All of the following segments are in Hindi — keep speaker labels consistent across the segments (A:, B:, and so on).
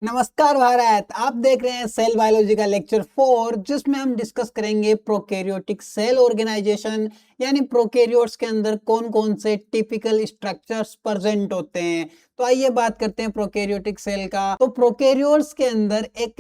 A: नमस्कार भारत। आप देख रहे हैं सेल बायोलॉजी का लेक्चर 4, जिसमें हम डिस्कस करेंगे प्रोकैरियोटिक सेल ऑर्गेनाइजेशन, यानी प्रोकैरियोट्स के अंदर कौन कौन से टिपिकल स्ट्रक्चर्स प्रेजेंट होते हैं। तो आइए बात करते हैं प्रोकैरियोटिक सेल का। तो प्रोकैरियोट्स के अंदर एक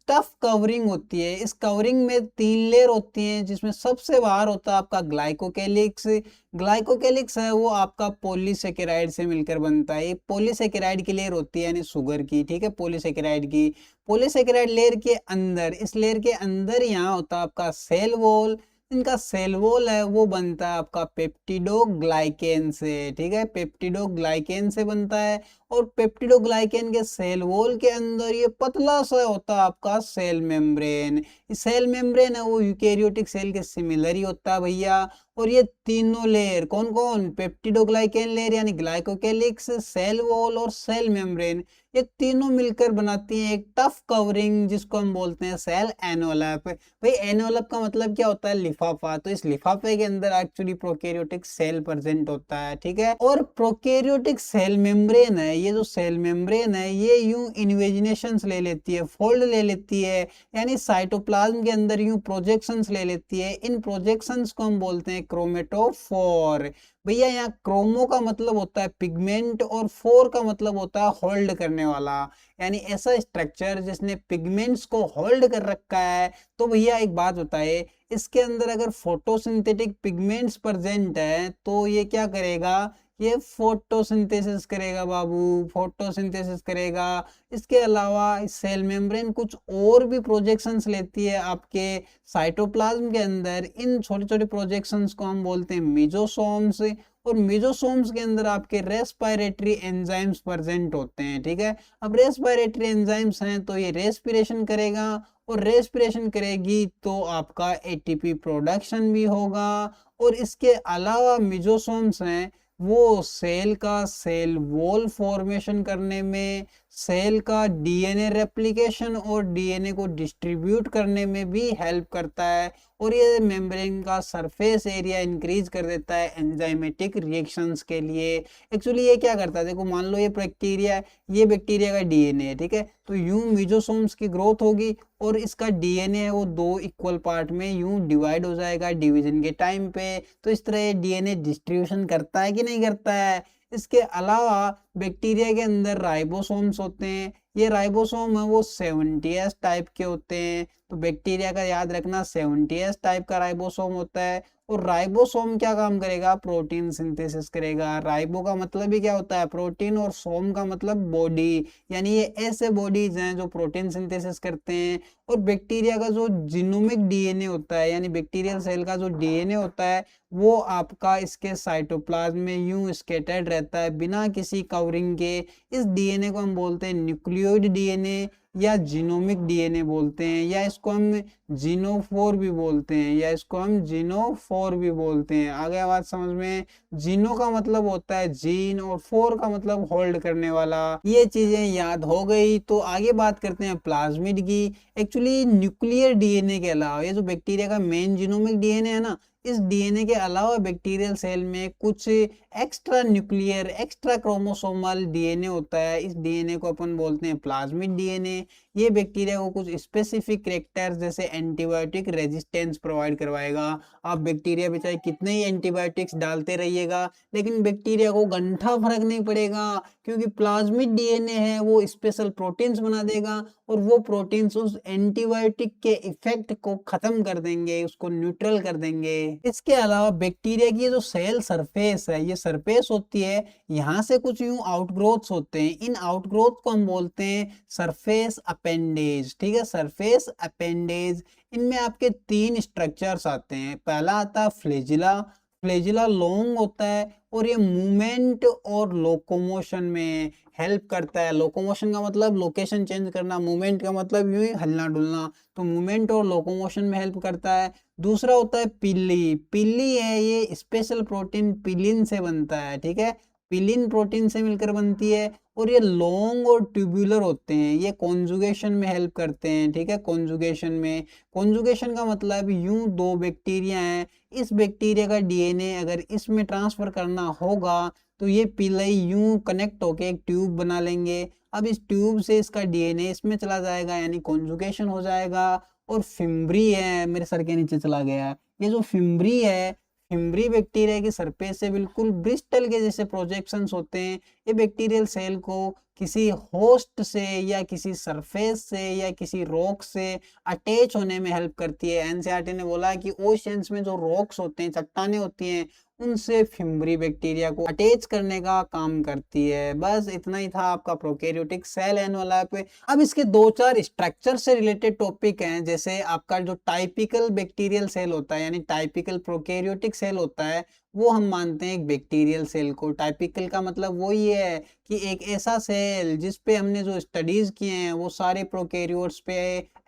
A: टफ कवरिंग होती है। इस कवरिंग में 3 लेयर होती हैं, जिसमें सबसे बाहर होता है आपका ग्लाइकोकेलिक्स। ग्लाइकोकेलिक्स है वो आपका पॉलीसेकेराइड से मिलकर बनता है। ये पॉलीसेकेराइड की लेयर होती है, यानी शुगर की, ठीक है, पॉलीसेकेराइड की। पॉलीसेकेराइड लेयर के अंदर, इस लेयर के अंदर यहाँ होता है आपका सेल वॉल। इनका सेल वॉल है वो बनता है आपका पेप्टिडोग्लाइकेन से, ठीक है, पेप्टिडोग्लाइकेन से बनता है। और पेप्टिडोग्लाइकेन के सेल वॉल के अंदर ये पतला सा होता है आपका सेल मेम्ब्रेन। सेल मेम्ब्रेन है वो यूकेरियोटिक सेल के सिमिलर ही होता है भैया। और ये तीनों लेयर कौन कौन, पेप्टिडोग्लाइकेन लेयर यानी ग्लाइकोकेलिक्स, सेल वॉल और सेल मेम्ब्रेन, ये तीनों मिलकर बनाती हैं एक टफ कवरिंग, जिसको हम बोलते हैं सेल एनवलप। भाई एनवलप का मतलब क्या होता है, लिफाफा। तो इस लिफाफे के अंदर एक्चुअली प्रोकैरियोटिक सेल प्रेजेंट होता है, ठीक है। और प्रोकैरियोटिक सेल मेम्ब्रेन है, ये जो सेल मेम्ब्रेन है ये यूं इन्वेजिनेशंस ले लेती है, फोल्ड ले लेती है, यानी साइटोप्लाज्म के अंदर यूं प्रोजेक्शंस ले लेती है। इन प्रोजेक्शंस को हम बोलते हैं क्रोमेटोफोर। भैया यहाँ क्रोमो का मतलब होता है पिगमेंट और फोर का मतलब होता है होल्ड करने वाला, यानी ऐसा स्ट्रक्चर जिसने पिगमेंट्स को होल्ड कर रखा है। तो भैया एक बात बताए, इसके अंदर अगर फोटोसिंथेटिक पिगमेंट्स प्रेजेंट है तो ये क्या करेगा, ये फोटोसिंथेसिस करेगा बाबू, फोटोसिंथेसिस करेगा। इसके अलावा सेल मेम्ब्रेन कुछ और भी प्रोजेक्शंस लेती है आपके साइटोप्लाज्म के अंदर। इन छोटे छोटे प्रोजेक्शंस को हम बोलते हैं मेजोसोम्स। और मेजोसोम्स के अंदर आपके रेस्पिरेटरी एंजाइम्स प्रेजेंट होते हैं, ठीक है। अब रेस्पिरेटरी एंजाइम्स हैं तो ये रेस्पिरेशन करेगा, और रेस्पिरेशन करेगी तो आपका एटीपी प्रोडक्शन भी होगा। और इसके अलावा मेजोसोम्स हैं वो सेल का सेल वॉल फॉर्मेशन करने में, सेल का डीएनए रेप्लिकेशन और डीएनए को डिस्ट्रीब्यूट करने में भी हेल्प करता है। और ये मेम्ब्रेन का सरफेस एरिया इंक्रीज कर देता है एंजाइमेटिक रिएक्शंस के लिए। एक्चुअली ये क्या करता है, देखो मान लो ये बैक्टीरिया है, ये बैक्टीरिया का डीएनए है, ठीक है। तो यूं मेजोसोम्स की ग्रोथ होगी और इसका डीएनए है वो 2 इक्वल पार्ट में यूं डिवाइड हो जाएगा डिवीजन के टाइम पे। तो इस तरह ये डीएनए डिस्ट्रीब्यूशन करता है कि नहीं करता है। इसके अलावा बैक्टीरिया के अंदर राइबोसोम्स होते हैं। ये राइबोसोम है वो 70S टाइप के होते हैं। तो बैक्टीरिया का याद रखना 70S टाइप का राइबोसोम होता है। और राइबोसोम क्या काम करेगा, प्रोटीन सिंथेसिस करेगा। राइबो का मतलब ही क्या होता है, प्रोटीन, और सोम का मतलब बॉडी, यानी ये ऐसे बॉडीज हैं जो प्रोटीन सिंथेसिस करते हैं। और बैक्टीरिया का जो जीनोमिक डीएनए होता है, यानी बैक्टीरियल सेल का जो डीएनए होता है वो आपका इसके साइटोप्लाज्म में यूं स्केटर्ड रहता है बिना किसी कवरिंग के। इस डीएनए को हम बोलते हैं न्यूक्लियोइड डीएनए या जीनोमिक डीएनए बोलते हैं, या इसको हम जीनोफोर भी बोलते हैं, या इसको हम जीनोफोर भी बोलते हैं। आ गया बात समझ में। जीनो का मतलब होता है जीन और फोर का मतलब होल्ड करने वाला। ये चीजें याद हो गई तो आगे बात करते हैं प्लाज्मिड की। एक्चुअली न्यूक्लियर डीएनए के अलावा ये जो बैक्टीरिया का मेन जीनोमिक डीएनए है ना, इस डीएनए के अलावा बैक्टीरियल सेल में कुछ extra nuclear, extra chromosomal DNA होता है। इस डीएनए को अपन बोलते हैं प्लाज्मिड डीएनए। ये बैक्टीरिया को कुछ स्पेसिफिक कैरेक्टर्स जैसे एंटीबायोटिक रेजिस्टेंस प्रोवाइड करवाएगा। आप बैक्टीरिया पे चाहे कितने ही एंटीबायोटिक्स डालते रहिएगा, लेकिन बैक्टीरिया को गंठा फर्क नहीं पड़ेगा, क्योंकि प्लाज्मिड डीएनए है वो स्पेशल प्रोटीन्स बना देगा, और वो प्रोटीन्स उस एंटीबायोटिक के इफेक्ट को खत्म कर देंगे, उसको न्यूट्रल कर देंगे। इसके अलावा बैक्टीरिया की जो सेल सरफेस है, ये सरफेस होती है, यहाँ से कुछ यूं आउटग्रोथ्स होते हैं। इन आउटग्रोथ को हम बोलते हैं सरफेस अपेंडेज, ठीक है, सरफेस अपेंडेज। इनमें आपके 3 स्ट्रक्चर्स आते हैं। पहला आता है फ्लैजिला। फ्लैजिला लॉन्ग होता है और ये मूवमेंट और लोकोमोशन में हेल्प करता है। लोकोमोशन का मतलब लोकेशन चेंज करना, मूवमेंट का मतलब यूं ही हिलना डुलना, तो मूवमेंट और लोकोमोशन में हेल्प करता है। दूसरा होता है पिल्ली। पिल्ली है ये स्पेशल प्रोटीन पिलिन से बनता है, ठीक है, पिलिन प्रोटीन से मिलकर बनती है। और ये लॉन्ग और ट्यूबुलर होते हैं, ये कॉन्जुगेशन में हेल्प करते हैं, ठीक है, कॉन्जुगेशन में। कॉन्जुगेशन का मतलब यूं 2 बैक्टीरिया हैं, इस बैक्टीरिया का डीएनए अगर इसमें ट्रांसफर करना होगा तो ये पीलाई यूं कनेक्ट होके एक ट्यूब बना लेंगे। अब इस ट्यूब से इसका डीएनए इसमें चला जाएगा यानी कॉन्जुगेशन हो जाएगा। और फिम्ब्री है, मेरे सर के नीचे चला गया। ये जो फिम्ब्री है, फिम्ब्री बैक्टीरिया की सरफेस से बिल्कुल ब्रिस्टल के जैसे प्रोजेक्शंस होते हैं। ये बैक्टीरियल सेल को किसी होस्ट से या किसी सरफेस से या किसी रॉक से अटैच होने में हेल्प करती है। एनसीईआरटी ने बोला कि ओशियंस में जो रॉक्स होते हैं, चट्टानें होती हैं, उनसे फिम्ब्री बैक्टीरिया को अटैच करने का काम करती है। बस इतना ही था आपका प्रोकैरियोटिक सेल एनवेलप पे। अब इसके दो चार स्ट्रक्चर से रिलेटेड टॉपिक हैं, जैसे आपका जो टाइपिकल बैक्टीरियल सेल होता है यानी टाइपिकल प्रोकैरियोटिक सेल होता है, वो हम मानते हैं एक बैक्टीरियल सेल को। टाइपिकल का मतलब वो ये है कि एक ऐसा सेल जिस पे हमने जो स्टडीज किए हैं वो सारे प्रोकैरियोट्स पे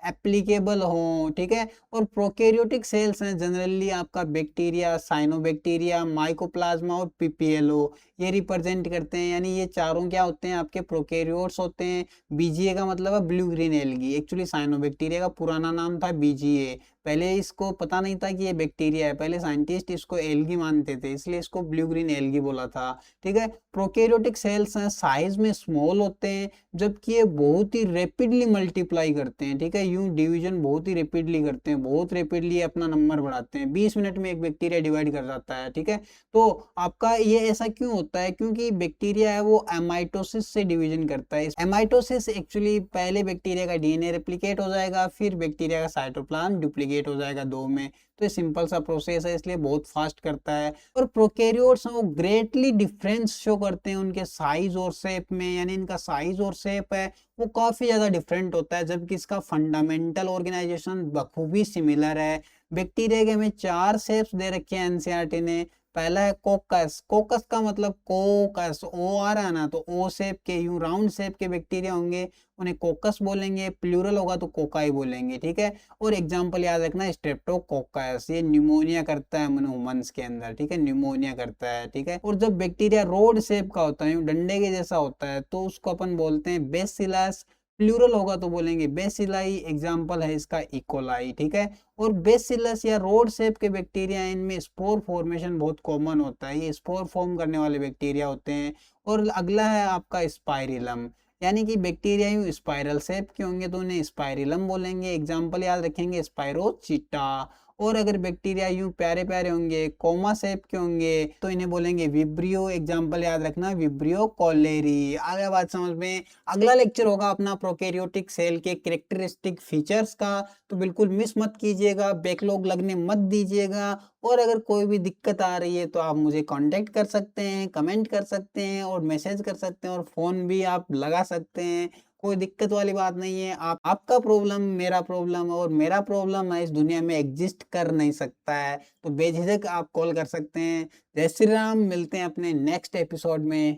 A: एप्लीकेबल हों, ठीक है। और प्रोकैरियोटिक सेल्स हैं जनरली आपका बैक्टीरिया, साइनोबैक्टीरिया, माइकोप्लाज्मा और पीपीएलओ, ये रिप्रेजेंट करते हैं। यानी ये चारों क्या होते हैं, आपके प्रोकैरियोट्स होते हैं। बीजीए का मतलब है blue green algae. Actually cyanobacteria का पुराना नाम था बीजीए। पहले इसको पता नहीं था कि ये बैक्टीरिया है, पहले साइंटिस्ट इसको एल्गी मानते थे, इसलिए इसको ब्लू ग्रीन एल्गी बोला था, ठीक है। प्रोकैरियोटिक सेल्स हैं, साइज में स्मॉल होते हैं, जबकि ये बहुत ही रैपिडली मल्टीप्लाई करते हैं, ठीक है। यूं डिवीजन बहुत ही रैपिडली करते हैं, बहुत रैपिडली अपना नंबर बढ़ाते हैं। 20 मिनट में एक बैक्टीरिया डिवाइड कर जाता है, ठीक है। तो आपका ये ऐसा क्यों होता है, क्योंकि बैक्टीरिया है वो एमाइटोसिस से डिवीजन करता है। एमाइटोसिस एक्चुअली पहले बैक्टीरिया का डीएनए रेप्लिकेट हो जाएगा, फिर बैक्टीरिया का साइटोप्लाज्म डुप्लीकेट हो जाएगा 2 में। तो ये सिंपल सा प्रोसेस है, इसलिए बहुत फास्ट करता है। और प्रोकैरियोट्स वो ग्रेटली डिफरेंस शो करते हैं उनके साइज और शेप में, यानी इनका साइज और शेप है वो काफी ज्यादा डिफरेंट होता है, जबकि इसका फंडामेंटल ऑर्गेनाइजेशन बखूबी सिमिलर है। बैक्टीरिया के हमें 4 शेप्स दे रखे हैं एनसीईआरटी ने। पहला है कोकस। कोकस का मतलब कोकस, ओ आ रहा है ना, तो ओ शेप के, यूं राउंड शेप के बैक्टीरिया होंगे, उन्हें कोकस बोलेंगे। प्लूरल होगा तो कोकाई बोलेंगे, ठीक है। और एग्जाम्पल याद रखना, स्ट्रेप्टोकोकस, ये न्यूमोनिया करता है ह्यूमंस के अंदर, ठीक है, न्यूमोनिया करता है, ठीक है। और जब बैक्टीरिया रोड शेप का होता है, यूं डंडे के जैसा होता है, तो उसको अपन बोलते हैं बेसिलस। प्लूरल होगा तो बोलेंगे बेसिलाई। एग्जाम्पल है इसका इकोलाई, ठीक है। और बेसिलस या रोड शेप के बैक्टीरिया, इनमें स्पोर फॉर्मेशन बहुत कॉमन होता है, ये स्पोर फॉर्म करने वाले बैक्टीरिया होते हैं। और अगला है आपका स्पाइरिलम, यानी कि बैक्टीरिया यूं स्पाइरल शेप के होंगे तो उन्हें स्पाइरिलम बोलेंगे। एग्जाम्पल याद रखेंगे स्पाइरोचीटा। और अगर बैक्टीरिया यूं प्यारे प्यारे होंगे, कोमा शेप के होंगे, तो इन्हें बोलेंगे विब्रियो। एग्जाम्पल याद रखना विब्रियो कॉलेरी। आगे बात समझ में। अगला लेक्चर होगा अपना प्रोकैरियोटिक सेल के कैरेक्टरिस्टिक फीचर्स का, तो बिल्कुल मिस मत कीजिएगा, बैकलॉग लगने मत दीजिएगा। और अगर कोई भी दिक्कत आ रही है तो आप मुझे कांटेक्ट कर सकते हैं, कमेंट कर सकते हैं और मैसेज कर सकते हैं और फ़ोन भी आप लगा सकते हैं। कोई दिक्कत वाली बात नहीं है। आप, आपका प्रॉब्लम मेरा प्रॉब्लम और मेरा प्रॉब्लम है इस दुनिया में एग्जिस्ट कर नहीं सकता है, तो बेझिझक आप कॉल कर सकते हैं। जय श्री राम, मिलते हैं अपने नेक्स्ट एपिसोड में।